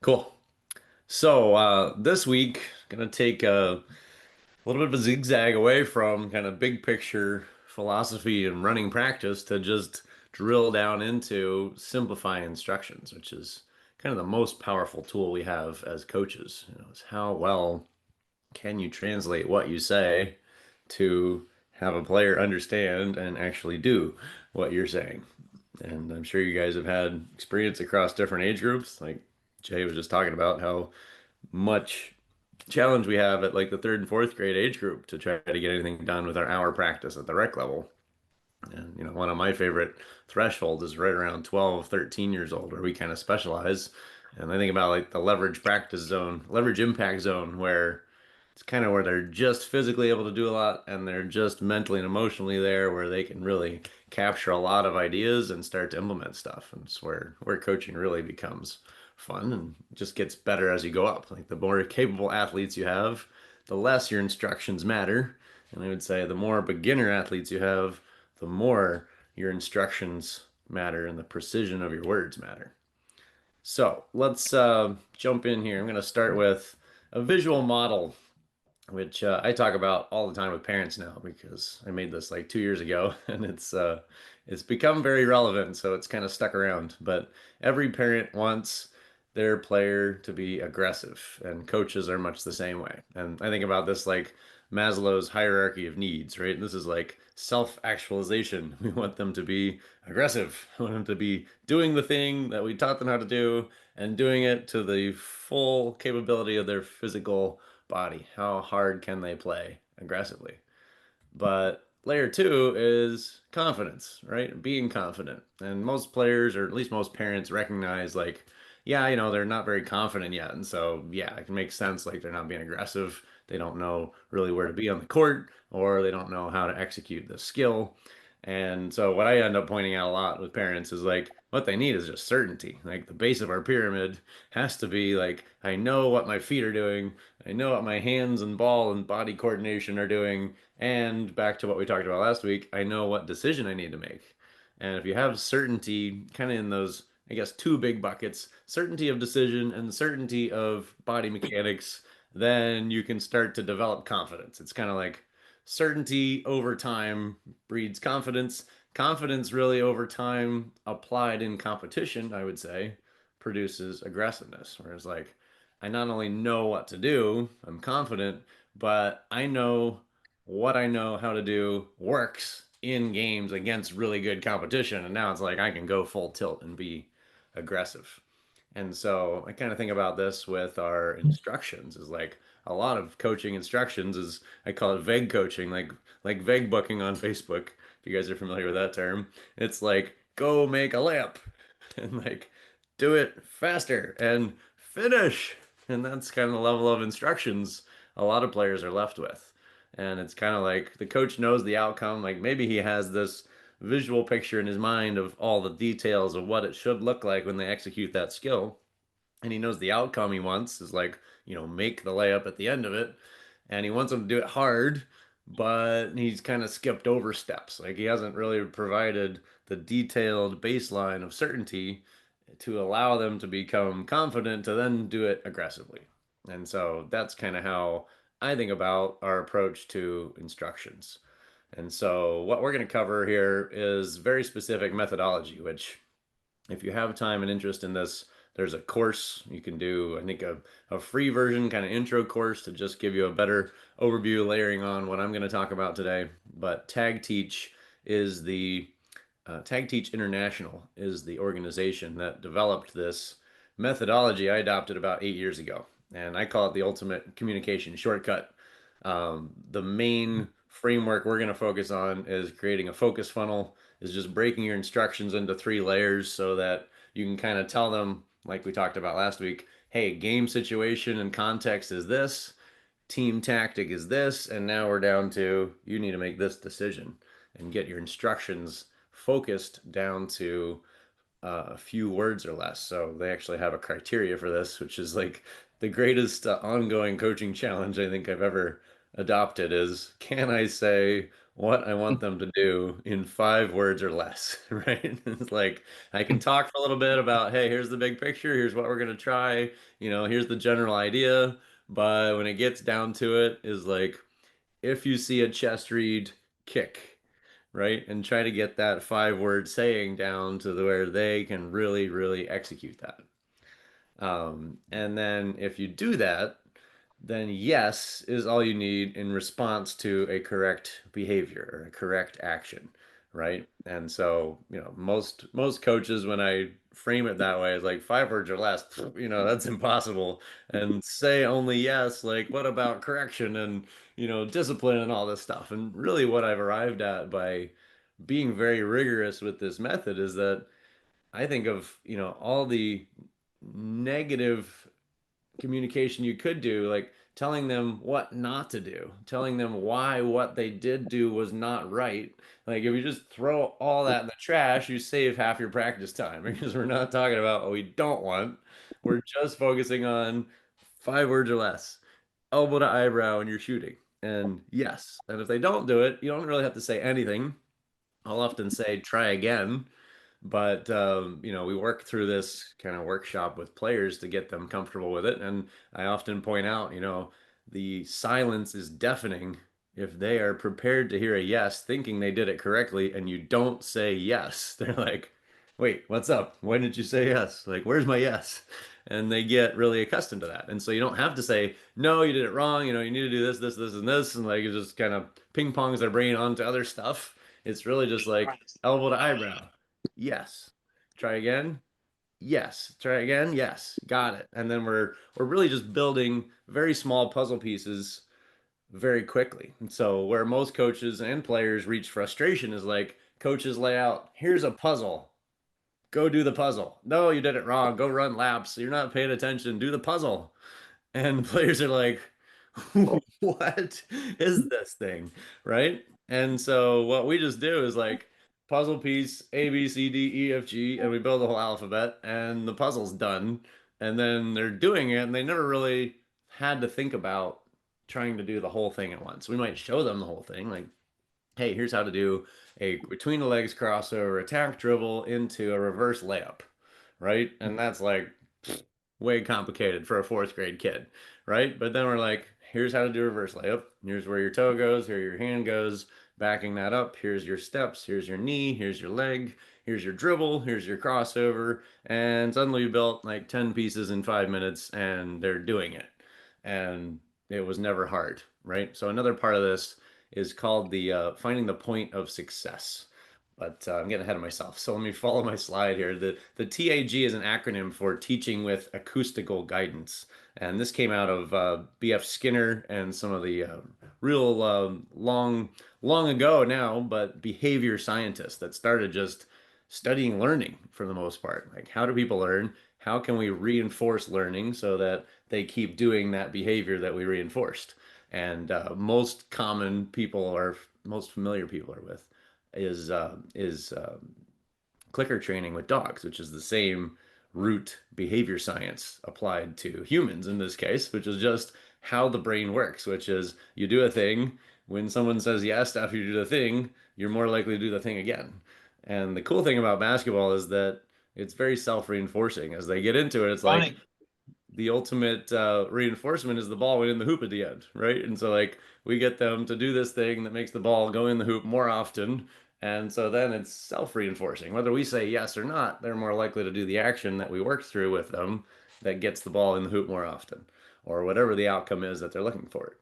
Cool. So this week, gonna take a little bit of a zigzag away from kind of big picture philosophy and running practice to just drill down into simplifying instructions, which is kind of the most powerful tool we have as coaches. Is how well can you translate what you say to have a player understand and actually do what you're saying. And I'm sure you guys have had experience across different age groups. Like Jay was just talking about how much challenge we have at like the third and fourth grade age group to try to get anything done with our hour practice at the rec level. And one of my favorite thresholds is right around 12, 13 years old, where we kind of specialize. And I think about like the leverage practice zone, leverage impact zone, where it's kind of where they're just physically able to do a lot and they're just mentally and emotionally there where they can really capture a lot of ideas and start to implement stuff. And it's where coaching really becomes fun and just gets better as you go up. Like the more capable athletes you have, the less your instructions matter. And I would say the more beginner athletes you have, the more your instructions matter and the precision of your words matter. So let's jump in here. I'm going to start with a visual model which I talk about all the time with parents now because I made this like 2 years ago, and it's become very relevant, so it's kind of stuck around. But every parent wants their player to be aggressive, and coaches are much the same way. And I think about this like Maslow's hierarchy of needs, right? This is like self-actualization. We want them to be aggressive. We want them to be doing the thing that we taught them how to do and doing it to the full capability of their physical body. How hard can they play aggressively? But layer two is confidence, right? Being confident. And most players, or at least most parents, recognize like, yeah, they're not very confident yet. And so, yeah, it can make sense like they're not being aggressive. They don't know really where to be on the court, or they don't know how to execute the skill. And so, what I end up pointing out a lot with parents is like, what they need is just certainty. Like, the base of our pyramid has to be like, I know what my feet are doing, I know what my hands and ball and body coordination are doing, and back to what we talked about last week, I know what decision I need to make. And if you have certainty kind of in those, I guess, two big buckets, certainty of decision and certainty of body mechanics, then you can start to develop confidence. It's kind of like certainty over time breeds confidence. Confidence really over time applied in competition, I would say, produces aggressiveness. Whereas like I not only know what to do, I'm confident, but I know what I know how to do works in games against really good competition. And now it's like I can go full tilt and be aggressive. And so I kind of think about this with our instructions is like a lot of coaching instructions is I call it vague coaching, like vague booking on Facebook, if you guys are familiar with that term. It's like go make a layup and like do it faster and finish. And that's kind of the level of instructions a lot of players are left with. And it's kind of like the coach knows the outcome. Like maybe he has this visual picture in his mind of all the details of what it should look like when they execute that skill. And he knows the outcome he wants is like, make the layup at the end of it. And he wants them to do it hard, but he's kind of skipped over steps. Like he hasn't really provided the detailed baseline of certainty to allow them to become confident to then do it aggressively. And so that's kind of how I think about our approach to instructions. And so what we're going to cover here is very specific methodology, which if you have time and interest in this, there's a course you can do, I think a free version, kind of intro course to just give you a better overview, layering on what I'm going to talk about today. But Tag Teach International is the organization that developed this methodology I adopted about 8 years ago. And I call it the ultimate communication shortcut. The main framework we're going to focus on is creating a focus funnel, is just breaking your instructions into three layers so that you can kind of tell them, like we talked about last week, hey, game situation and context is this, team tactic is this, and now we're down to you need to make this decision and get your instructions focused down to a few words or less. So they actually have a criteria for this, which is like the greatest ongoing coaching challenge I think I've ever adopted is can I say what I want them to do in 5 words or less, right? It's like I can talk for a little bit about, hey, here's the big picture, here's what we're gonna try, here's the general idea, but when it gets down to it, is like if you see a chest read, kick, right? And try to get that 5 word saying down to where they can really, really execute that. And then if you do that, then yes is all you need in response to a correct behavior or a correct action, right? And so, most coaches when I frame it that way is like 5 words or less, that's impossible. And say only yes, like what about correction and, discipline and all this stuff. And really what I've arrived at by being very rigorous with this method is that I think of, all the negative communication you could do, like telling them what not to do, telling them why what they did do was not right. Like if you just throw all that in the trash, you save half your practice time because we're not talking about what we don't want. We're just focusing on 5 words or less, elbow to eyebrow, and you're shooting. And yes, and if they don't do it, you don't really have to say anything. I'll often say, try again. But we work through this kind of workshop with players to get them comfortable with it. And I often point out, the silence is deafening if they are prepared to hear a yes, thinking they did it correctly, and you don't say yes. They're like, wait, what's up? When did you say yes? Like, where's my yes? And they get really accustomed to that. And so you don't have to say, no, you did it wrong. You need to do this, this, this, and this. And like, it just kind of ping pongs their brain onto other stuff. It's really just like elbow to eyebrow. Yes. Try again. Yes. Try again. Yes. Got it. And then we're really just building very small puzzle pieces very quickly. And so where most coaches and players reach frustration is like coaches lay out, here's a puzzle. Go do the puzzle. No, you did it wrong. Go run laps. You're not paying attention. Do the puzzle. And players are like, what is this thing? Right? And so what we just do is like puzzle piece A, B, C, D, E, F, G, and we build the whole alphabet and the puzzle's done. And then they're doing it and they never really had to think about trying to do the whole thing at once. We might show them the whole thing, like, hey, here's how to do a between the legs crossover attack dribble into a reverse layup, right? And that's like way complicated for a fourth grade kid, right? But then we're like, here's how to do a reverse layup. Here's where your toe goes, here your hand goes, backing that up. Here's your steps, here's your knee, here's your leg, here's your dribble, here's your crossover. And suddenly you built like 10 pieces in 5 minutes and they're doing it. And it was never hard, right? So another part of this is called the finding the point of success. But I'm getting ahead of myself. So let me follow my slide here. The TAG is an acronym for Teaching with Acoustical Guidance. And this came out of B.F. Skinner and some of the real long ago now, but behavior scientists that started just studying learning for the most part. Like, how do people learn? How can we reinforce learning so that they keep doing that behavior that we reinforced? And most familiar people are with is clicker training with dogs, which is the same root behavior science applied to humans in this case, which is just how the brain works, which is you do a thing. When someone says yes after you do the thing, you're more likely to do the thing again. And the cool thing about basketball is that it's very self-reinforcing. As they get into it, it's like Funny. the ultimate reinforcement is the ball went in the hoop at the end, right? And so like we get them to do this thing that makes the ball go in the hoop more often. And so then it's self-reinforcing. Whether we say yes or not, they're more likely to do the action that we work through with them that gets the ball in the hoop more often, or whatever the outcome is that they're looking for.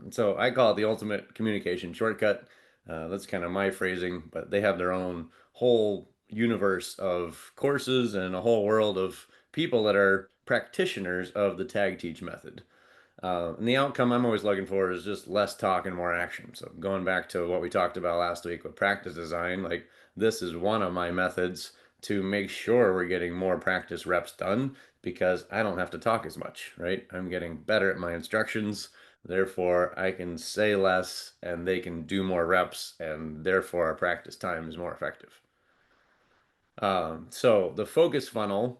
So I call it the ultimate communication shortcut. That's kind of my phrasing, but they have their own whole universe of courses and a whole world of people that are practitioners of the tag teach method. And the outcome I'm always looking for is just less talk and more action. So going back to what we talked about last week with practice design, like this is one of my methods to make sure we're getting more practice reps done because I don't have to talk as much, right? I'm getting better at my instructions. Therefore, I can say less and they can do more reps, and therefore our practice time is more effective. So the focus funnel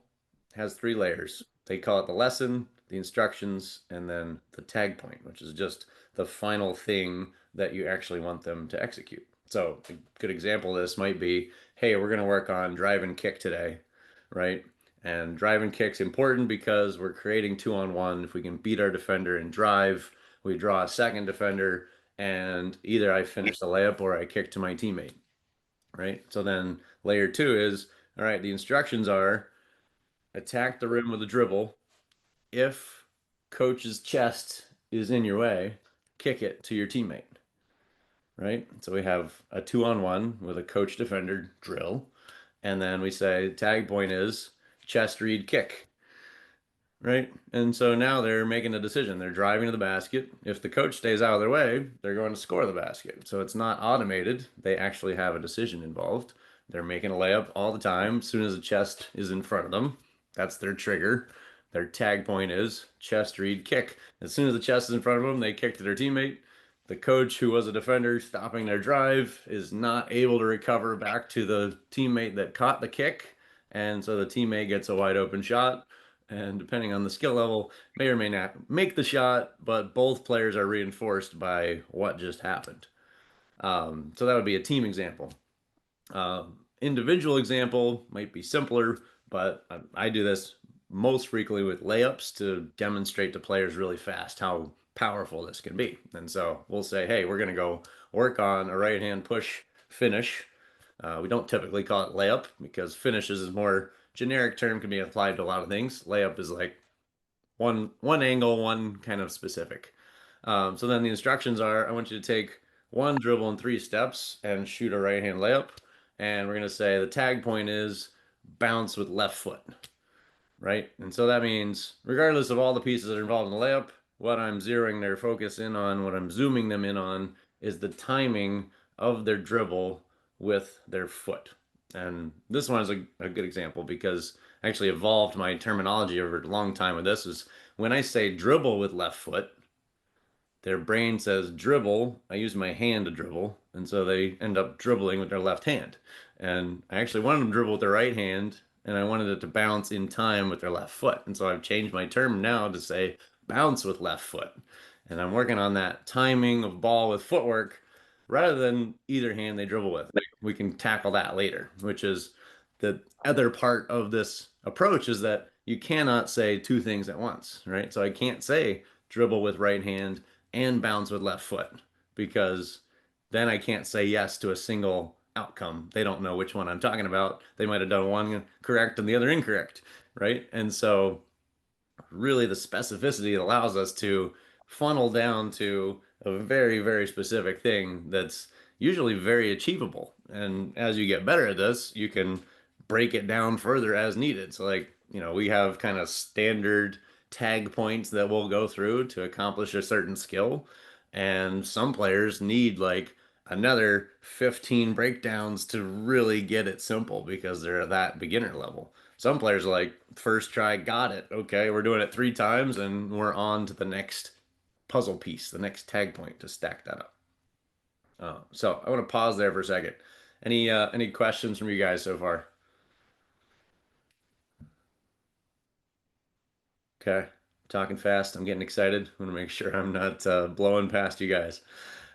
has 3 layers. They call it the lesson, the instructions, and then the tag point, which is just the final thing that you actually want them to execute. So a good example of this might be, hey, we're going to work on drive and kick today, right? And drive and kick's important because we're creating 2-on-1. If we can beat our defender and drive, we draw a second defender, and either I finish the layup or I kick to my teammate, right? So then layer two is, all right, the instructions are attack the rim with a dribble. If coach's chest is in your way, kick it to your teammate, right? So we have a 2-on-1 with a coach defender drill. And then we say tag point is chest read kick, right? And so now they're making a decision. They're driving to the basket. If the coach stays out of their way, they're going to score the basket. So it's not automated. They actually have a decision involved. They're making a layup all the time. As soon as the chest is in front of them, that's their trigger. Their tag point is chest read kick. As soon as the chest is in front of them, they kick to their teammate. The coach, who was a defender stopping their drive, is not able to recover back to the teammate that caught the kick. And so the teammate gets a wide open shot, and depending on the skill level, may or may not make the shot, but both players are reinforced by what just happened. So that would be a team example. Individual example might be simpler, but I do this most frequently with layups to demonstrate to players really fast how powerful this can be. And so we'll say, hey, we're going to go work on a right hand push finish. We don't typically call it layup because finishes is more generic term, can be applied to a lot of things. Layup is like one angle, one kind of specific. So then the instructions are, I want you to take one dribble in 3 steps and shoot a right hand layup. And we're going to say the tag point is bounce with left foot, right? And so that means, regardless of all the pieces that are involved in the layup, what I'm zeroing their focus in on, what I'm zooming them in on, is the timing of their dribble with their foot. And this one is a good example because I actually evolved my terminology over a long time with this. Is when I say dribble with left foot, their brain says dribble. I use my hand to dribble, and so they end up dribbling with their left hand. And I actually wanted them to dribble with their right hand, and I wanted it to bounce in time with their left foot. And so I've changed my term now to say bounce with left foot. And I'm working on that timing of ball with footwork rather than either hand they dribble with. We can tackle that later, which is the other part of this approach is that you cannot say two things at once, right? So I can't say dribble with right hand and bounce with left foot because then I can't say yes to a single outcome. They don't know which one I'm talking about. They might have done one correct and the other incorrect, right? And so really the specificity allows us to funnel down to a very, very specific thing that's usually very achievable. And as you get better at this, you can break it down further as needed. So, like, we have kind of standard tag points that we'll go through to accomplish a certain skill. And some players need like another 15 breakdowns to really get it simple because they're at that beginner level. Some players are like, first try, got it. Okay, we're doing it 3 times and we're on to the next puzzle piece, the next tag point to stack that up. So I want to pause there for a second. Any questions from you guys so far? Okay, talking fast. I'm getting excited. I want to make sure I'm not blowing past you guys.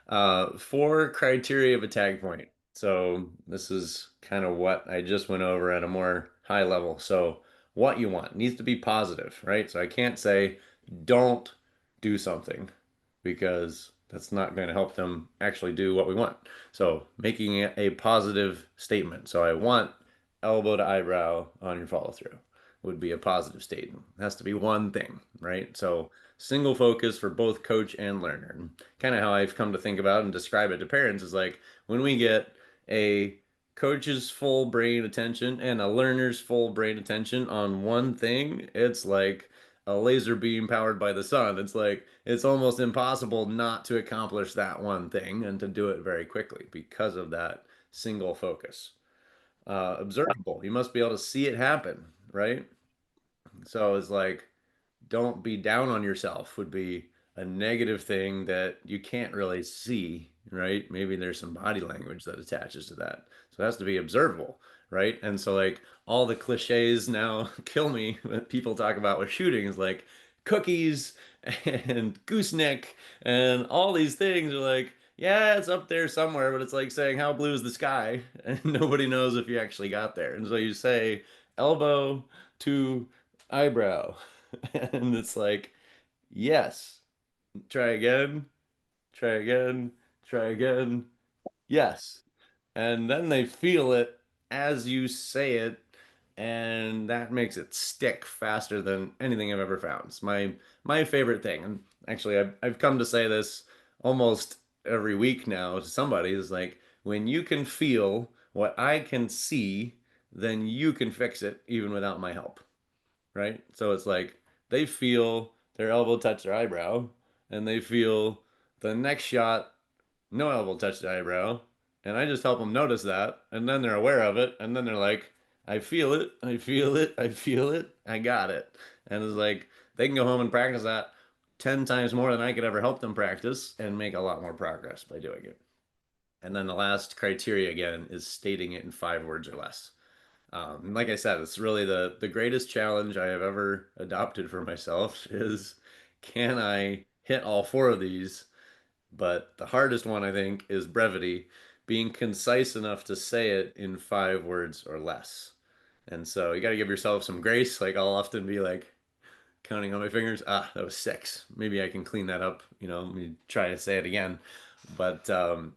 4 criteria of a tag point. So this is kind of what I just went over at a more high level. So what you want needs to be positive, right? So I can't say don't do something because that's not going to help them actually do what we want. So making it a positive statement. So I want elbow to eyebrow on your follow through would be a positive statement. It has to be one thing, right? So single focus for both coach and learner. And kind of how I've come to think about and describe it to parents is like when we get a coach's full brain attention and a learner's full brain attention on one thing, it's like a laser beam powered by the sun. It's like it's almost impossible not to accomplish that one thing and to do it very quickly because of that single focus. Observable. You must be able to see it happen, right? So it's like, don't be down on yourself would be a negative thing that you can't really see, right? Maybe there's some body language that attaches to that. So it has to be observable, right? And so, like, all the cliches now kill me when people talk about with shooting is like, cookies and gooseneck and all these things are like, yeah, it's up there somewhere, but it's like saying, how blue is the sky? And nobody knows if you actually got there. And so you say elbow to eyebrow. And it's like, yes, try again, try again, try again. Yes. And then they feel it as you say it, and that makes it stick faster than anything I've ever found. It's my favorite thing. And actually I've come to say this almost every week now to somebody is like when you can feel what I can see, then you can fix it even without my help, right? So it's like they feel their elbow touch their eyebrow and they feel the next shot no elbow touch the eyebrow. And I just help them notice that. And then they're aware of it. And then they're like, I feel it. I feel it. I feel it. I got it. And it's like, they can go home and practice that 10 times more than I could ever help them practice and make a lot more progress by doing it. And then the last criteria again is stating it in 5 words or less. Like I said, it's really the greatest challenge I have ever adopted for myself is can I hit all four of these, but the hardest one, I think, is brevity, being concise enough to say it in 5 words or less. And so you got to give yourself some grace. Like I'll often be like counting on my fingers. Ah, that was 6. Maybe I can clean that up. Let me try to say it again. But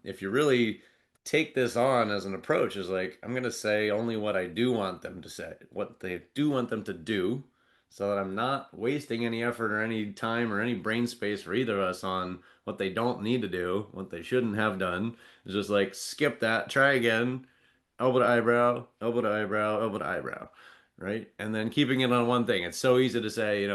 if you really take this on as an approach, is like I'm gonna say only what I do want them to say, what they do want them to do, so that I'm not wasting any effort or any time or any brain space for either of us on what they don't need to do, what they shouldn't have done. It's just like skip that, try again, elbow to eyebrow, elbow to eyebrow, elbow to eyebrow, right? And then keeping it on one thing. It's so easy to say,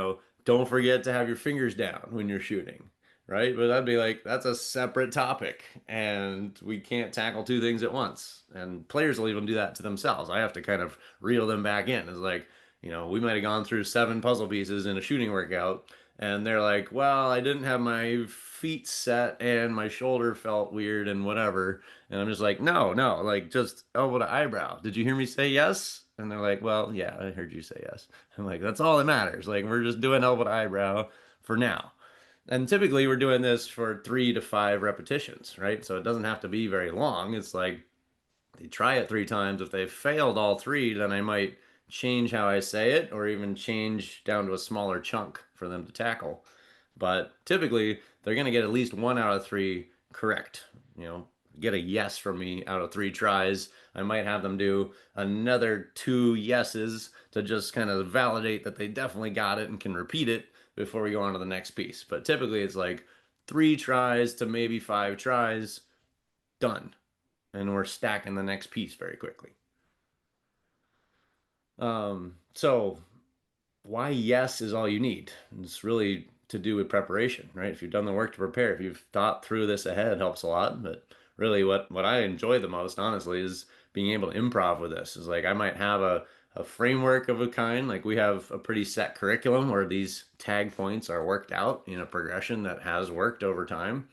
don't forget to have your fingers down when you're shooting, right? But that'd be like, that's a separate topic, and we can't tackle two things at once. And players will even do that to themselves. I have to kind of reel them back in. It's like, we might have gone through 7 puzzle pieces in a shooting workout, and they're like, well, I didn't have my feet set and my shoulder felt weird and whatever. And I'm just like, no, no, like just elbow to eyebrow. Did you hear me say yes? And they're like, well, yeah, I heard you say yes. I'm like, that's all that matters. Like, we're just doing elbow to eyebrow for now. And typically we're doing this for 3 to 5 repetitions, right? So it doesn't have to be very long. It's like they try it 3 times. If they failed all 3, then I might change how I say it or even change down to a smaller chunk for them to tackle. But typically, they're going to get at least 1 out of 3 correct. You know, get a yes from me out of 3 tries. I might have them do another 2 yeses to just kind of validate that they definitely got it and can repeat it before we go on to the next piece. But typically, it's like 3 tries to maybe 5 tries, done. And we're stacking the next piece very quickly. So why yes is all you need. It's really to do with preparation, right? If you've done the work to prepare, if you've thought through this ahead, it helps a lot. But really, what I enjoy the most, honestly, is being able to improv with this. Is like I might have a framework of a kind. Like we have a pretty set curriculum where these tag points are worked out in a progression that has worked over time.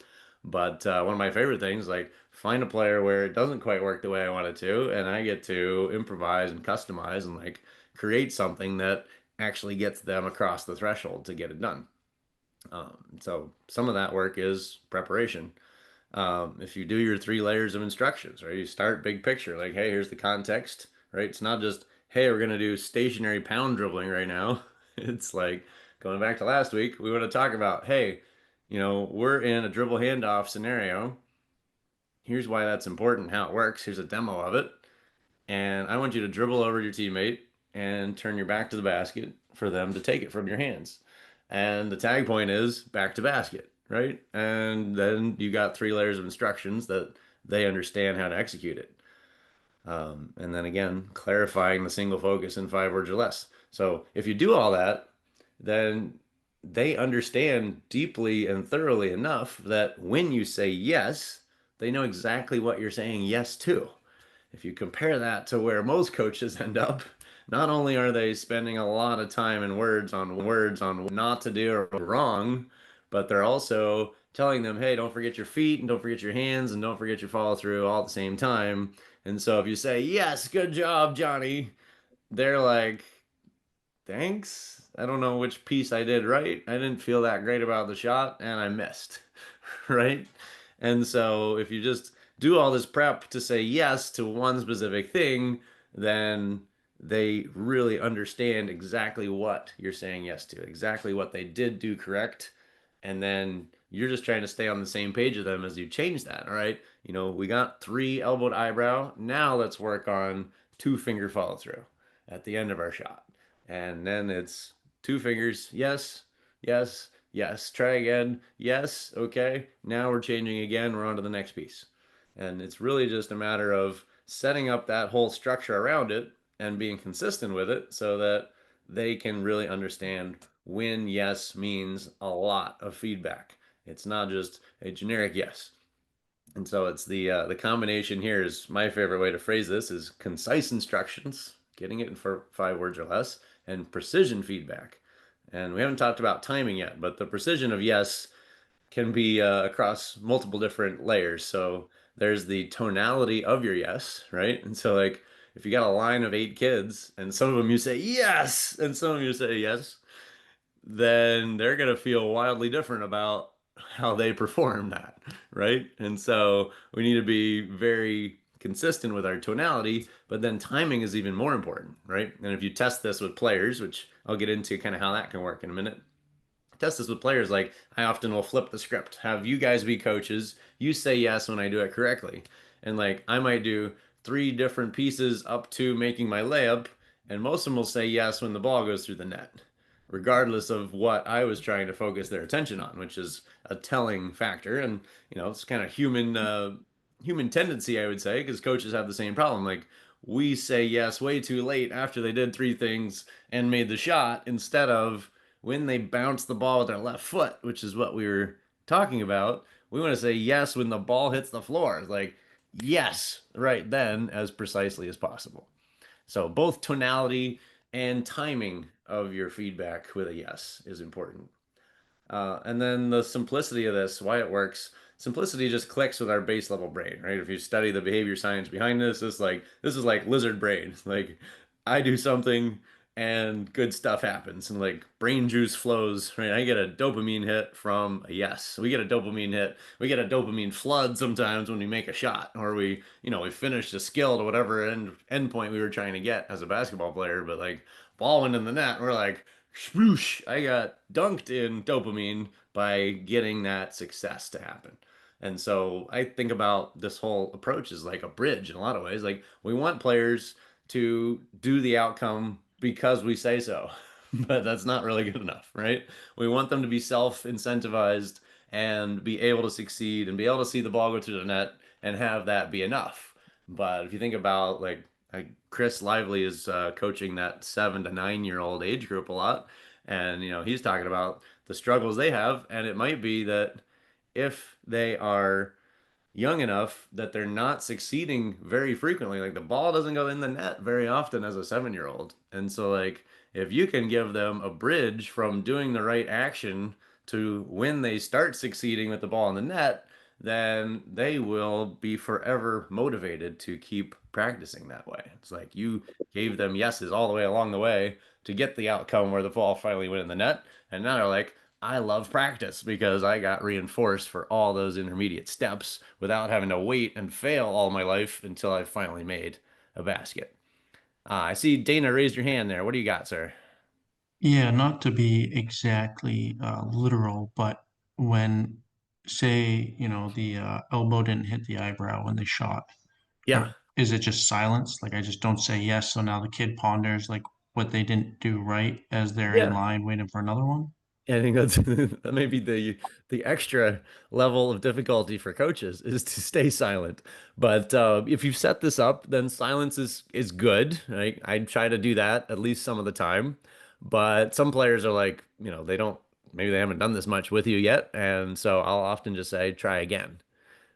But one of my favorite things, like find a player where it doesn't quite work the way I want it to, and I get to improvise and customize and like create something that actually gets them across the threshold to get it done. So some of that work is preparation. If you do your 3 layers of instructions, right? You start big picture, like, hey, here's the context, right? It's not just, hey, we're gonna do stationary pound dribbling right now. It's like going back to last week, we want to talk about, hey, we're in a dribble handoff scenario. Here's why that's important, how it works. Here's a demo of it. And I want you to dribble over your teammate and turn your back to the basket for them to take it from your hands. And the tag point is back to basket, right? And then you got 3 layers of instructions that they understand how to execute it. And then again, clarifying the single focus in 5 words or less. So if you do all that, then they understand deeply and thoroughly enough that when you say yes, they know exactly what you're saying yes to. If you compare that to where most coaches end up, not only are they spending a lot of time and words on what not to do or wrong, but they're also telling them, hey, don't forget your feet and don't forget your hands and don't forget your follow through all at the same time. And so if you say, yes, good job, Johnny, they're like, thanks. I don't know which piece I did right. I didn't feel that great about the shot and I missed, right? And so if you just do all this prep to say yes to one specific thing, then they really understand exactly what you're saying yes to, exactly what they did do correct. And then you're just trying to stay on the same page with them as you change that. All right. We got three elbowed eyebrow. Now let's work on two finger follow through at the end of our shot. And then it's two fingers. Yes, yes, yes. Try again. Yes. Okay. Now we're changing again. We're on to the next piece. And it's really just a matter of setting up that whole structure around it and being consistent with it so that they can really understand when yes means a lot of feedback. It's not just a generic yes. And so it's the combination here is my favorite way to phrase this is concise instructions, getting it in for 5 words or less, and precision feedback. And we haven't talked about timing yet, but the precision of yes can be across multiple different layers. So there's the tonality of your yes, right? And so like if you got a line of 8 kids and some of them you say yes and some of them you say yes, then they're going to feel wildly different about how they perform that, right? And so we need to be very consistent with our tonality, but then timing is even more important, right? And if you test this with players, which I'll get into kind of how that can work in a minute, test this with players. Like I often will flip the script, have you guys be coaches. You say yes when I do it correctly. And like I might do three different pieces up to making my layup, and most of them will say yes when the ball goes through the net, regardless of what I was trying to focus their attention on, which is a telling factor. And it's kind of human tendency, I would say, because coaches have the same problem. Like we say yes way too late after they did three things and made the shot instead of when they bounce the ball with their left foot, which is what we were talking about. We want to say yes when the ball hits the floor. Like, yes, right then, as precisely as possible. So, both tonality and timing of your feedback with a yes is important. And then the simplicity of this, why it works. Simplicity just clicks with our base level brain, right? If you study the behavior science behind this is like lizard brain. Like I do something and good stuff happens and like brain juice flows, right? I get a dopamine hit from a yes. We get a dopamine hit. We get a dopamine flood sometimes when we make a shot or we finish a skill to whatever end point we were trying to get as a basketball player, but like ball went in the net, we're like, swoosh, I got dunked in dopamine by getting that success to happen. And so I think about this whole approach as like a bridge in a lot of ways. Like we want players to do the outcome because we say so, but that's not really good enough, right? We want them to be self-incentivized and be able to succeed and be able to see the ball go through the net and have that be enough. But if you think about like Chris Lively is coaching that 7 to 9 year old age group a lot, and he's talking about the struggles they have, and it might be that if they are young enough that they're not succeeding very frequently. Like the ball doesn't go in the net very often as a 7 year old. And so, like, if you can give them a bridge from doing the right action to when they start succeeding with the ball in the net, then they will be forever motivated to keep practicing that way. It's like you gave them yeses all the way along the way to get the outcome where the ball finally went in the net. And now they're like, I love practice because I got reinforced for all those intermediate steps without having to wait and fail all my life until I finally made a basket. I see Dana raised your hand there. What do you got, sir? Yeah, not to be exactly literal, but when, say, the elbow didn't hit the eyebrow when they shot, Yeah. or is it just silence? Like I just don't say yes, so now the kid ponders like what they didn't do right as they're in Yeah. line waiting for another one? I think that's that may be the extra level of difficulty for coaches is to stay silent. But if you've set this up, then silence is good. Right? I try to do that at least some of the time. But some players are like, they don't maybe they haven't done this much with you yet, and so I'll often just say try again,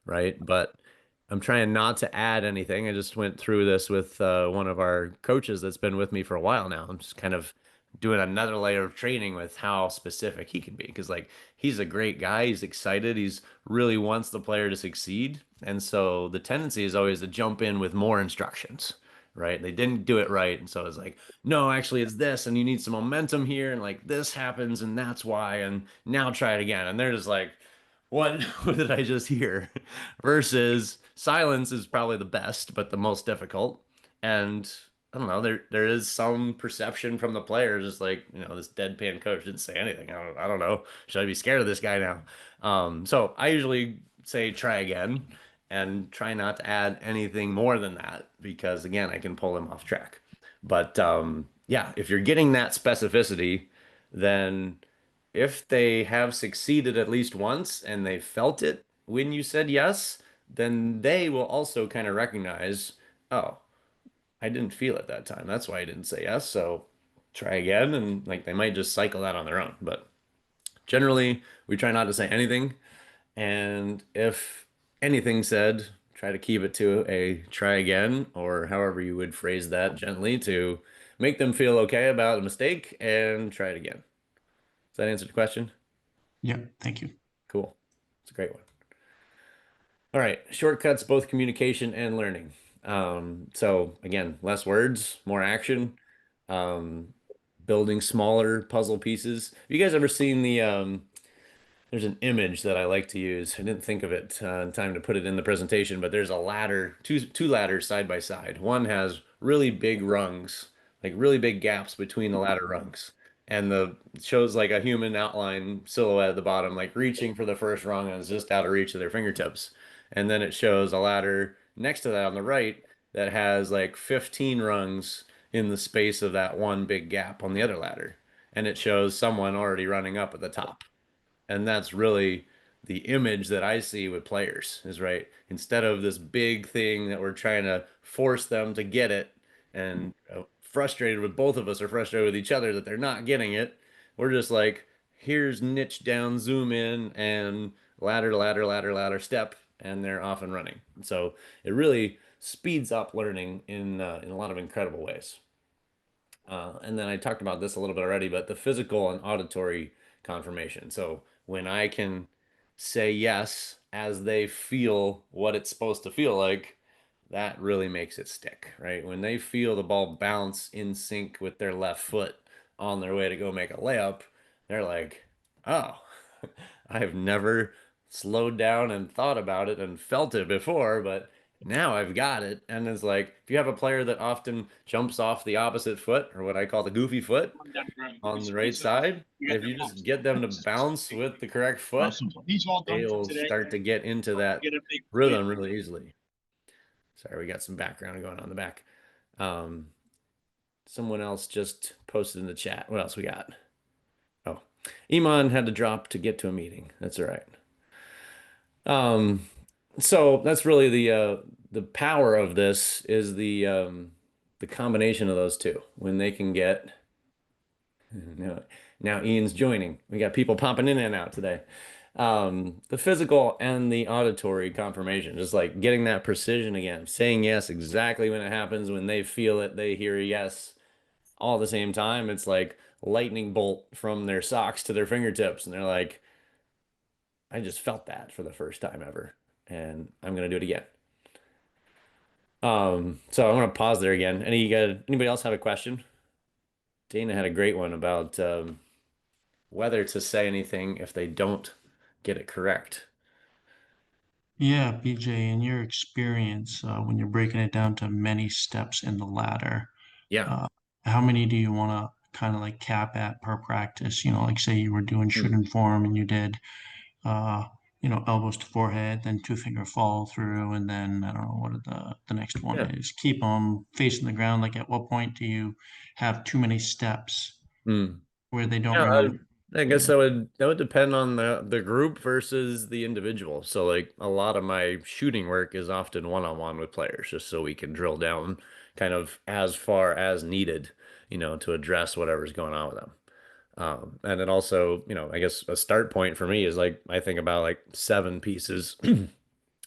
right? But I'm trying not to add anything. I just went through this with one of our coaches that's been with me for a while now. I'm just kind of doing another layer of training with how specific he can be because like he's a great guy. He's excited. He's really wants the player to succeed. And so the tendency is always to jump in with more instructions. right? They didn't do it right. And so it's like, no, actually it's this, and you need some momentum here, and like this happens, and that's why, and now try it again. And they're just like, what, what did I just hear? Versus silence is probably the best, but the most difficult. And I don't know, there is some perception from the players, just like, this deadpan coach didn't say anything. I don't know. Should I be scared of this guy now? So I usually say try again and try not to add anything more than that because again, I can pull him off track. But yeah, if you're getting that specificity, then if they have succeeded at least once and they felt it when you said yes, then they will also kind of recognize, oh, I didn't feel it that time. That's why I didn't say yes. So try again. And like they might just cycle that on their own. But generally, we try not to say anything. And if anything said, try to keep it to a try again, or however you would phrase that gently to make them feel okay about a mistake and try it again. Does that answer the question? Yeah, thank you. Cool. It's a great one. All right. Shortcuts, both communication and learning. So again, less words, more action. Um, Building smaller puzzle pieces. Have you guys ever seen there's an image that I like to use. I didn't think of it in time to put it in the presentation, but there's a ladder, two ladders side by side. One has really big rungs, like really big gaps between the ladder rungs. And the it shows like a human outline silhouette at the bottom, like reaching for the first rung and it's just out of reach of their fingertips. And then it shows a ladder next to that on the right that has like 15 rungs in the space of that one big gap on the other ladder. And it shows someone already running up at the top. And that's really the image that I see with players is right. Instead of this big thing that we're trying to force them to get it and frustrated with both of us are frustrated with each other that they're not getting it. We're just like, here's niche down, zoom in, and ladder, ladder, ladder, ladder, step, and they're off and running. So it really speeds up learning in a lot of incredible ways. And then I talked about this a little bit already, but the physical and auditory confirmation. So when I can say yes as they feel what it's supposed to feel like, that really makes it stick, right? When they feel the ball bounce in sync with their left foot on their way to go make a layup, they're like, oh, I've never slowed down and thought about it and felt it before, but now I've got it. And it's like, if you have a player that often jumps off the opposite foot, or what I call the goofy foot, on the right side, if you just get them to bounce with the correct foot, they'll start to get into that rhythm really easily. Sorry, we got some background going on in the back. Um, Someone else just posted in the chat. What else we got? Oh, Iman had to drop to get to a meeting. That's all right. Um, so that's really the power of this is the combination of those two. When they can get now, now Ian's joining. We got people popping in and out today. The physical and the auditory confirmation, just like getting that precision again, saying yes exactly when it happens, when they feel it, they hear yes all at the same time. It's like lightning bolt from their socks to their fingertips, and they're like, I just felt that for the first time ever, and I'm gonna do it again. So I'm gonna pause there again. Anybody else have a question? Dana had a great one about whether to say anything if they don't get it correct. Yeah, BJ, in your experience, when you're breaking it down to many steps in the ladder, Yeah. uh, how many do you want to kind of like cap at per practice? Like say you were doing shoot Hmm. and form and you did, uh, elbows to forehead, then two finger follow through, and then I don't know what the next one Yeah. is. Keep them facing the ground. Like at what point do you have too many steps Hmm. where they don't Yeah, remember? I guess Yeah. that would depend on the group versus the individual. So like a lot of my shooting work is often one-on-one with players, just so we can drill down kind of as far as needed, to address whatever's going on with them. And then also, I guess a start point for me is like I think about like seven pieces,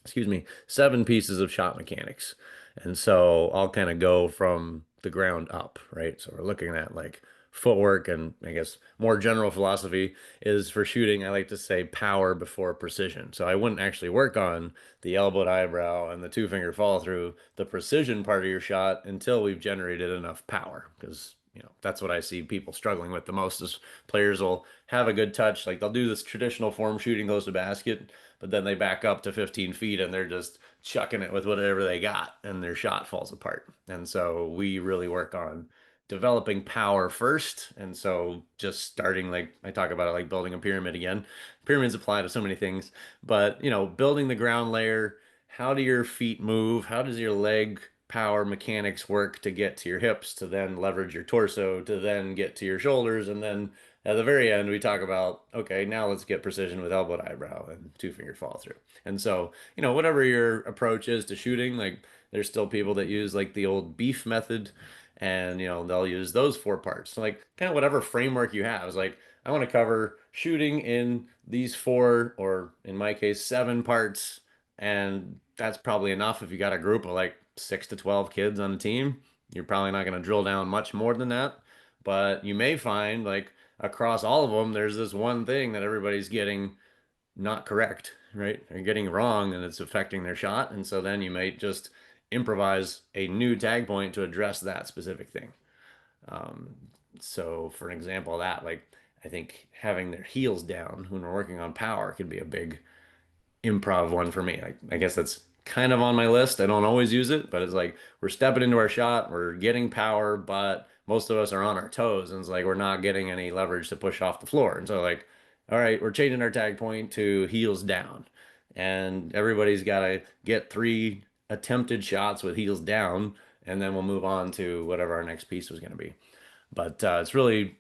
excuse me, seven pieces of shot mechanics. And so I'll kind of go from the ground up, right? So we're looking at like footwork and I guess more general philosophy is for shooting, I like to say power before precision. So I wouldn't actually work on the elbowed eyebrow and the two finger follow through, the precision part of your shot until we've generated enough power. Because, that's what I see people struggling with the most is players will have a good touch. Like they'll do this traditional form shooting goes to basket, but then they back up to 15 feet and they're just chucking it with whatever they got and their shot falls apart. And so we really work on developing power first. And so just starting, like I talk about it like building a pyramid again. Pyramids apply to so many things, but building the ground layer, how do your feet move? How does your leg power mechanics work to get to your hips, to then leverage your torso, to then get to your shoulders, and then at the very end, we talk about, okay, now let's get precision with elbowed eyebrow and two finger follow through. And so, whatever your approach is to shooting, like there's still people that use like the old beef method and they'll use those four parts. So like kind of whatever framework you have is like I want to cover shooting in these four or in my case seven parts and that's probably enough if you got a group of like 6 to 12 kids on a team. You're probably not going to drill down much more than that, but you may find like across all of them there's this one thing that everybody's getting not correct, right? They're getting wrong and it's affecting their shot. And so then you might just improvise a new tag point to address that specific thing. Um, so for an example of that, like I think having their heels down when we're working on power could be a big improv one for me. I guess that's kind of on my list. I don't always use it, but it's like we're stepping into our shot, we're getting power, but most of us are on our toes, and it's like we're not getting any leverage to push off the floor. And so like, all right, we're changing our tag point to heels down, and everybody's got to get three attempted shots with heels down, and then we'll move on to whatever our next piece was going to be. But it's really,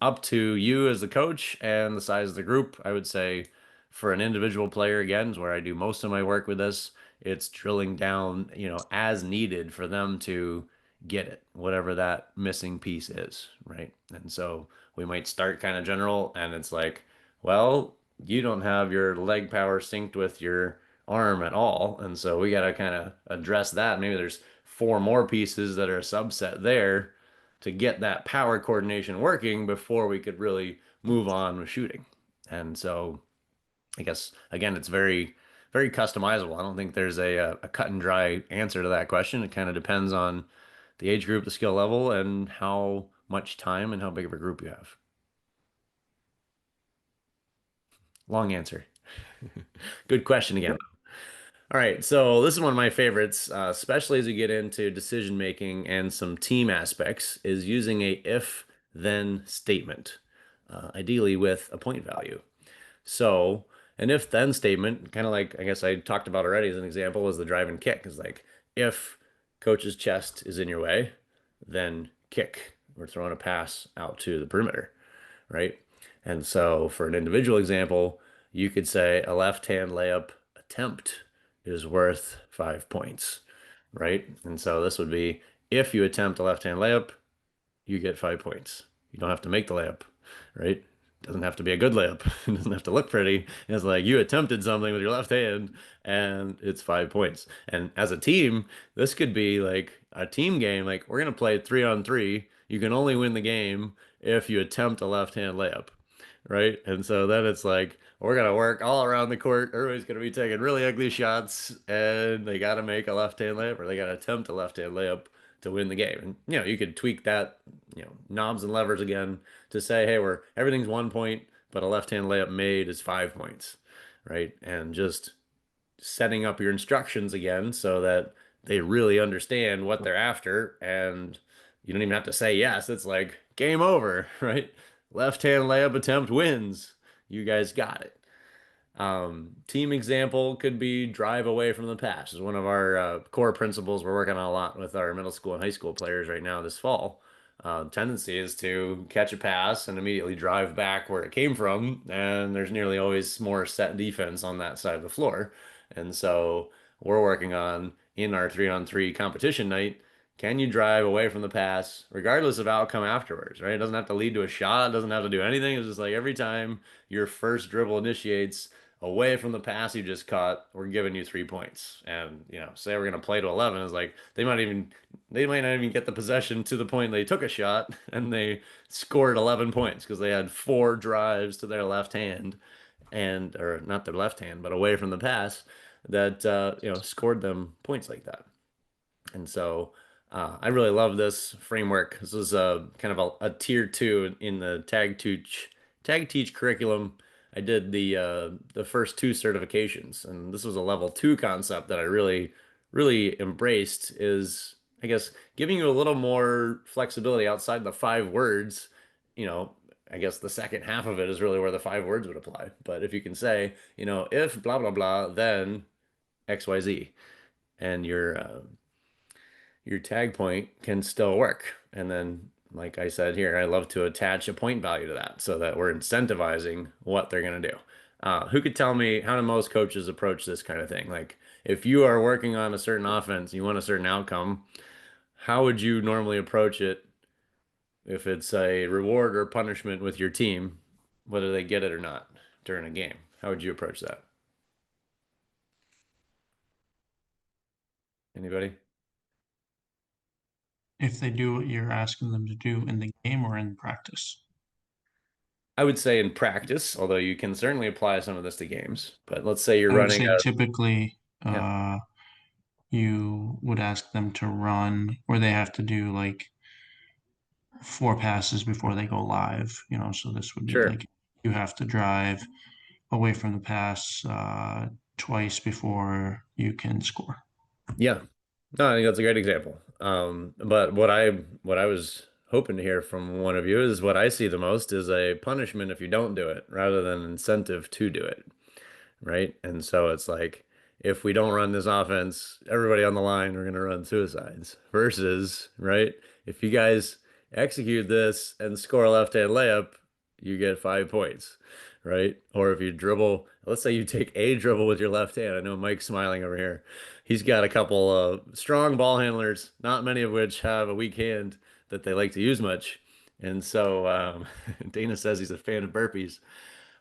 up to you as the coach and the size of the group. I would say for an individual player, again, is where I do most of my work with this. It's drilling down, as needed for them to get it, whatever that missing piece is, right? And so we might start kind of general, and it's like, well, you don't have your leg power synced with your arm at all. And so we got to kind of address that. Maybe there's four more pieces that are a subset there to get that power coordination working before we could really move on with shooting. And so I guess again, it's very, very customizable. I don't think there's a cut and dry answer to that question. It kind of depends on the age group, the skill level, and how much time and how big of a group you have. Long answer. Good question again. All right, so this is one of my favorites, especially as you get into decision making and some team aspects, is using a if then statement, ideally with a point value. So an if then statement, kind of like I guess I talked about already as an example, is the drive and kick. Is like if coach's chest is in your way, then kick. We're throwing a pass out to the perimeter, right? And so for an individual example, you could say a left hand layup attempt is worth 5 points, right? And so this would be if you attempt a left hand layup, you get 5 points. You don't have to make the layup, right? It doesn't have to be a good layup. It doesn't have to look pretty. It's like you attempted something with your left hand and it's 5 points. And as a team, this could be like a team game. Like we're going to play 3-on-3. You can only win the game if you attempt a left hand layup, right? And so then it's like we're gonna work all around the court. Everybody's gonna be taking really ugly shots, and they gotta make a left-hand layup or they gotta attempt a left-hand layup to win the game. And you could tweak that, knobs and levers again to say, hey, we're everything's 1 point, but a left-hand layup made is 5 points, right? And just setting up your instructions again so that they really understand what they're after and you don't even have to say yes. It's like game over, right? Left hand layup attempt wins. You guys got it. Team example could be drive away from the pass. Is one of our core principles we're working on a lot with our middle school and high school players right now this fall. Tendency is to catch a pass and immediately drive back where it came from, and there's nearly always more set defense on that side of the floor. And so we're working on in our 3-on-3 competition night, can you drive away from the pass regardless of outcome afterwards, right? It doesn't have to lead to a shot, it doesn't have to do anything. It's just like every time your first dribble initiates, away from the pass you just caught, we're giving you 3 points. And, say we're going to play to 11, it's like they might not even get the possession to the point they took a shot and they scored 11 points because they had four drives to their left hand and, or not their left hand, but away from the pass that, scored them points like that. And so I really love this framework. This is a kind of a tier two in the tag teach curriculum. I did the first two certifications, and this was a level two concept that I really embraced. Is I guess giving you a little more flexibility outside the 5 words. You know, I guess the second half of it is really where the 5 words would apply. But if you can say, if blah blah blah, then XYZ, and your tag point can still work. And then, like I said here, I love to attach a point value to that so that we're incentivizing what they're going to do. Who could tell me how do most coaches approach this kind of thing? Like, if you are working on a certain offense, you want a certain outcome, how would you normally approach it if it's a reward or punishment with your team, whether they get it or not during a game? How would you approach that? Anybody? If they do what you're asking them to do in the game or in practice. I would say in practice, although you can certainly apply some of this to games. But let's say you're I would running say a, typically yeah, you would ask them to run, or they have to do like 4 passes before they go live, so this would be sure. like you have to drive away from the pass twice before you can score. Yeah. No, I think that's a great example. But what I was hoping to hear from one of you is what I see the most is a punishment if you don't do it rather than incentive to do it. Right? And so it's like if we don't run this offense, everybody on the line are going to run suicides versus, right? If you guys execute this and score a left-hand layup, you get 5 points, right? Or if you dribble, let's say you take a dribble with your left hand. I know Mike's smiling over here. He's got a couple strong ball handlers, not many of which have a weak hand that they like to use much. And so Dana says he's a fan of burpees.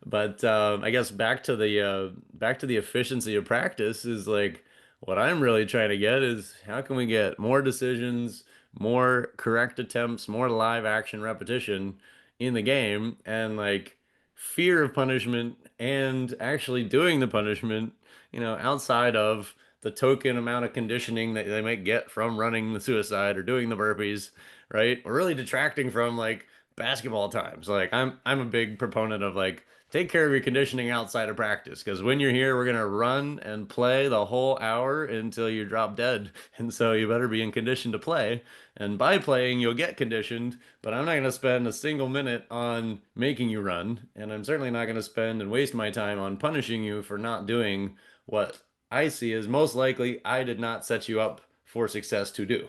But I guess back to the efficiency of practice is like what I'm really trying to get is how can we get more decisions, more correct attempts, more live action repetition in the game, and like fear of punishment and actually doing the punishment, outside of the token amount of conditioning that they might get from running the suicide or doing the burpees, right? Or really detracting from like basketball times. Like I'm a big proponent of like take care of your conditioning outside of practice because when you're here, we're gonna run and play the whole hour until you drop dead. And so you better be in condition to play. And by playing, you'll get conditioned, but I'm not gonna spend a single minute on making you run, and I'm certainly not gonna spend and waste my time on punishing you for not doing what I see as most likely I did not set you up for success to do.